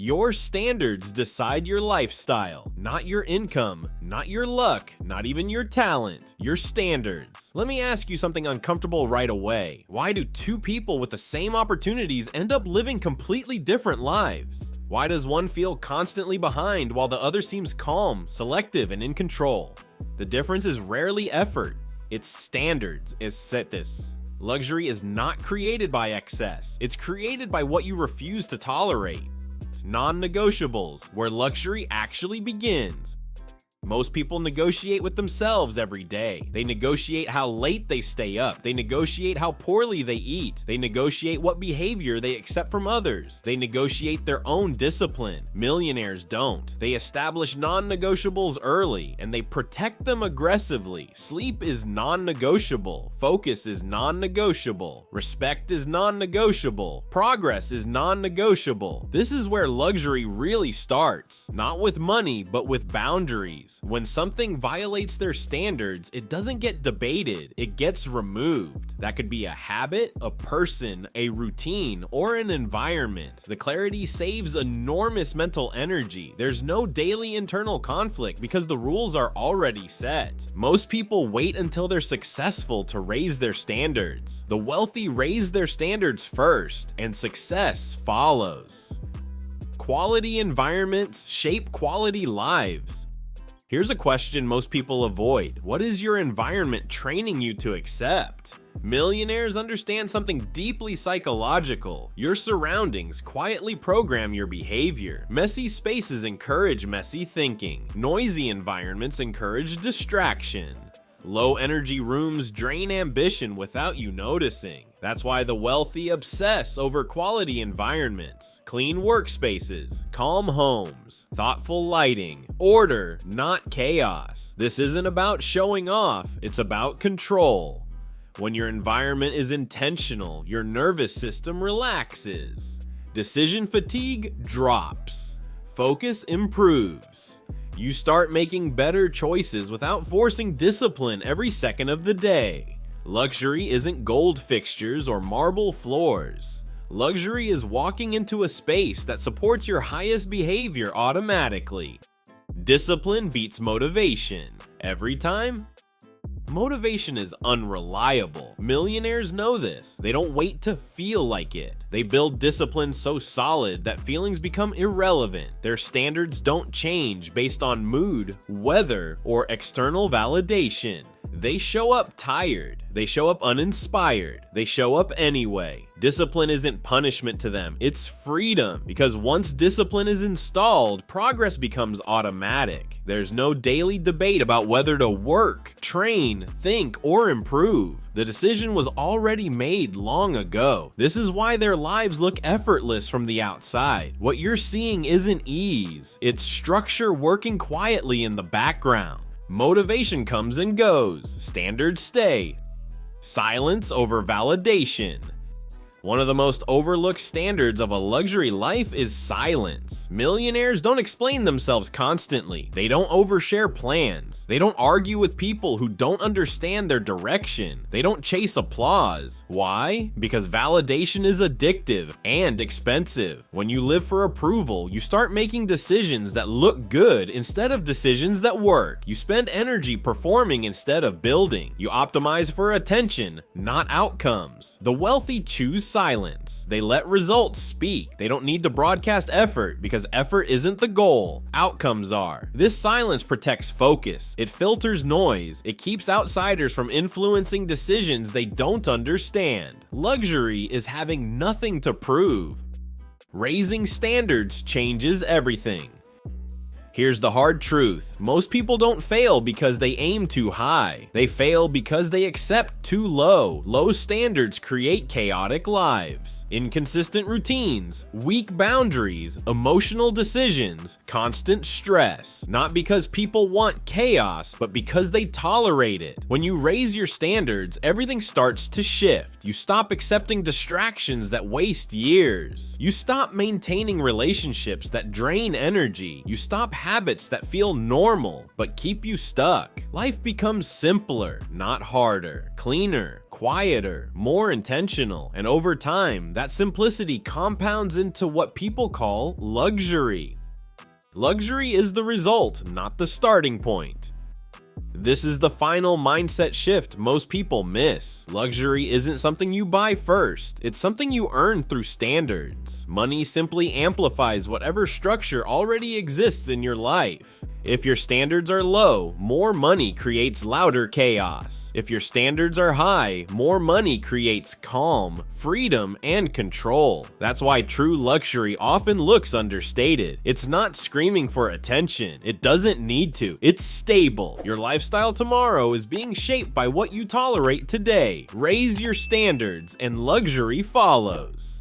Your standards decide your lifestyle, not your income, not your luck, not even your talent, your standards. Let me ask you something uncomfortable right away. Why do two people with the same opportunities end up living completely different lives? Why does one feel constantly behind while the other seems calm, selective, and in control? The difference is rarely effort, it's standards. Luxury is not created by excess, it's created by what you refuse to tolerate. Non-negotiables, where luxury actually begins. Most people negotiate with themselves every day. They negotiate how late they stay up. They negotiate how poorly they eat. They negotiate what behavior they accept from others. They negotiate their own discipline. Millionaires don't. They establish non-negotiables early, and they protect them aggressively. Sleep is non-negotiable. Focus is non-negotiable. Respect is non-negotiable. Progress is non-negotiable. This is where luxury really starts. Not with money, but with boundaries. When something violates their standards, it doesn't get debated, it gets removed. That could be a habit, a person, a routine, or an environment. The clarity saves enormous mental energy. There's no daily internal conflict because the rules are already set. Most people wait until they're successful to raise their standards. The wealthy raise their standards first, and success follows. Quality environments shape quality lives. Here's a question most people avoid. What is your environment training you to accept? Millionaires understand something deeply psychological. Your surroundings quietly program your behavior. Messy spaces encourage messy thinking. Noisy environments encourage distraction. Low-energy rooms drain ambition without you noticing. That's why the wealthy obsess over quality environments, clean workspaces, calm homes, thoughtful lighting, order, not chaos. This isn't about showing off, it's about control. When your environment is intentional, your nervous system relaxes. Decision fatigue drops. Focus improves. You start making better choices without forcing discipline every second of the day. Luxury isn't gold fixtures or marble floors. Luxury is walking into a space that supports your highest behavior automatically. Discipline beats motivation. Every time? Motivation is unreliable. Millionaires know this. They don't wait to feel like it. They build discipline so solid that feelings become irrelevant. Their standards don't change based on mood, weather, or external validation. They show up tired. They show up uninspired. They show up anyway. Discipline isn't punishment to them, it's freedom. Because once discipline is installed, progress becomes automatic. There's no daily debate about whether to work, train, think, or improve. The decision was already made long ago. This is why their lives look effortless from the outside. What you're seeing isn't ease, it's structure working quietly in the background. Motivation comes and goes, standards stay. Silence over validation. One of the most overlooked standards of a luxury life is silence. Millionaires don't explain themselves constantly. They don't overshare plans. They don't argue with people who don't understand their direction. They don't chase applause. Why? Because validation is addictive and expensive. When you live for approval, you start making decisions that look good instead of decisions that work. You spend energy performing instead of building. You optimize for attention, not outcomes. The wealthy choose silence. They let results speak. They don't need to broadcast effort because effort isn't the goal. Outcomes are. This silence protects focus. It filters noise. It keeps outsiders from influencing decisions they don't understand. Luxury is having nothing to prove. Raising standards changes everything. Here's the hard truth. Most people don't fail because they aim too high. They fail because they accept too low. Low standards create chaotic lives. Inconsistent routines, weak boundaries, emotional decisions, constant stress. Not because people want chaos, but because they tolerate it. When you raise your standards, everything starts to shift. You stop accepting distractions that waste years. You stop maintaining relationships that drain energy. You stop habits that feel normal but keep you stuck. Life becomes simpler, not harder, cleaner, quieter, more intentional, and over time, that simplicity compounds into what people call luxury. Luxury is the result, not the starting point. This is the final mindset shift most people miss. Luxury isn't something you buy first, it's something you earn through standards. Money simply amplifies whatever structure already exists in your life. If your standards are low, more money creates louder chaos. If your standards are high, more money creates calm, freedom, and control. That's why true luxury often looks understated. It's not screaming for attention. It doesn't need to. It's stable. Your lifestyle tomorrow is being shaped by what you tolerate today. Raise your standards, and luxury follows.